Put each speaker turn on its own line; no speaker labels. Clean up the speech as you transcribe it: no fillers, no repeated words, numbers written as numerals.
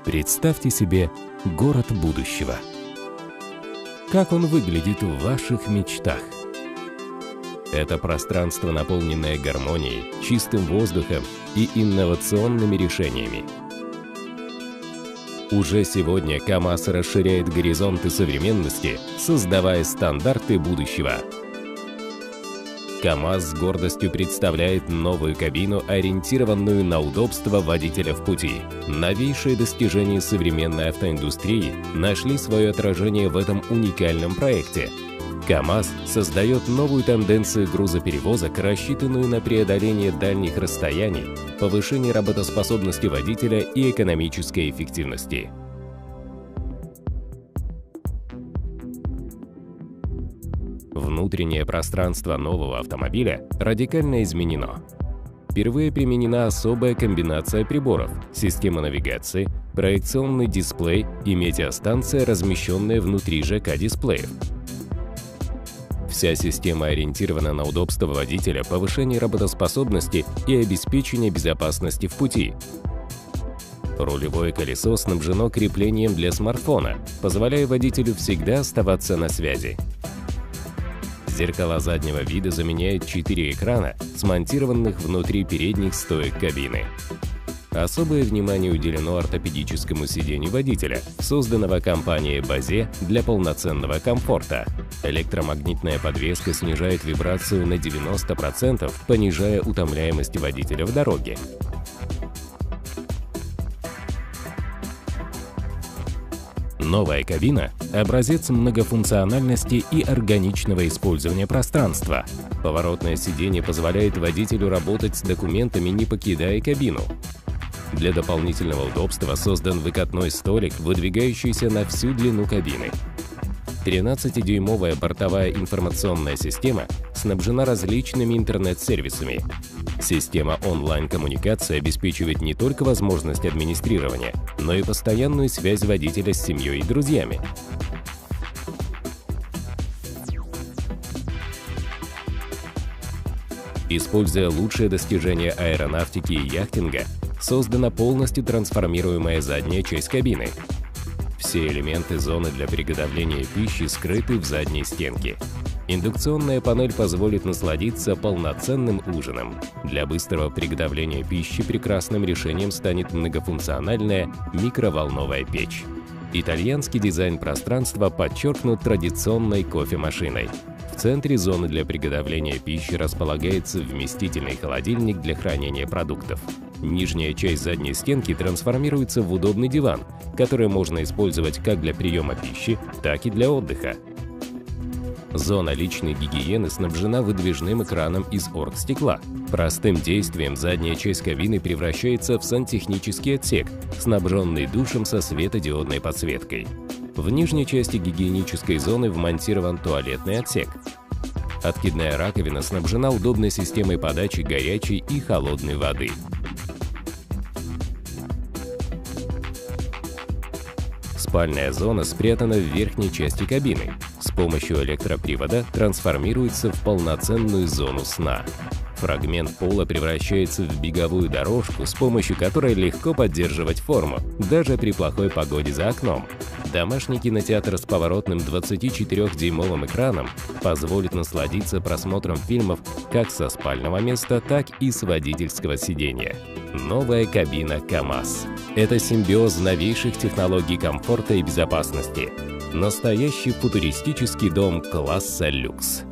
Представьте себе город будущего. Как он выглядит в ваших мечтах? Это пространство, наполненное гармонией, чистым воздухом и инновационными решениями. Уже сегодня КАМАЗ расширяет горизонты современности, создавая стандарты будущего. КАМАЗ с гордостью представляет новую кабину, ориентированную на удобство водителя в пути. Новейшие достижения современной автоиндустрии нашли свое отражение в этом уникальном проекте. КАМАЗ создает новую тенденцию грузоперевозок, рассчитанную на преодоление дальних расстояний, повышение работоспособности водителя и экономической эффективности. Внутреннее пространство нового автомобиля радикально изменено. Впервые применена особая комбинация приборов, система навигации, проекционный дисплей и метеостанция, размещенная внутри ЖК-дисплеев. Вся система ориентирована на удобство водителя, повышение работоспособности и обеспечение безопасности в пути. Рулевое колесо снабжено креплением для смартфона, позволяя водителю всегда оставаться на связи. Зеркала заднего вида заменяют 4 экрана, смонтированных внутри передних стоек кабины. Особое внимание уделено ортопедическому сиденью водителя, созданного компанией Bose для полноценного комфорта. Электромагнитная подвеска снижает вибрацию на 90%, понижая утомляемость водителя в дороге. Новая кабина – образец многофункциональности и органичного использования пространства. Поворотное сиденье позволяет водителю работать с документами, не покидая кабину. Для дополнительного удобства создан выкатной столик, выдвигающийся на всю длину кабины. 13-дюймовая бортовая информационная система снабжена различными интернет-сервисами. Система онлайн-коммуникации обеспечивает не только возможность администрирования, но и постоянную связь водителя с семьей и друзьями. Используя лучшие достижения аэронавтики и яхтинга, создана полностью трансформируемая задняя часть кабины. Все элементы зоны для приготовления пищи скрыты в задней стенке. Индукционная панель позволит насладиться полноценным ужином. Для быстрого приготовления пищи прекрасным решением станет многофункциональная микроволновая печь. Итальянский дизайн пространства подчеркнут традиционной кофемашиной. В центре зоны для приготовления пищи располагается вместительный холодильник для хранения продуктов. Нижняя часть задней стенки трансформируется в удобный диван, который можно использовать как для приема пищи, так и для отдыха. Зона личной гигиены снабжена выдвижным экраном из оргстекла. Простым действием задняя часть кабины превращается в сантехнический отсек, снабженный душем со светодиодной подсветкой. В нижней части гигиенической зоны вмонтирован туалетный отсек. Откидная раковина снабжена удобной системой подачи горячей и холодной воды. Спальная зона спрятана в верхней части кабины. С помощью электропривода трансформируется в полноценную зону сна. Фрагмент пола превращается в беговую дорожку, с помощью которой легко поддерживать форму, даже при плохой погоде за окном. Домашний кинотеатр с поворотным 24-дюймовым экраном позволит насладиться просмотром фильмов как со спального места, так и с водительского сидения. Новая кабина КАМАЗ – это симбиоз новейших технологий комфорта и безопасности. Настоящий футуристический дом класса люкс.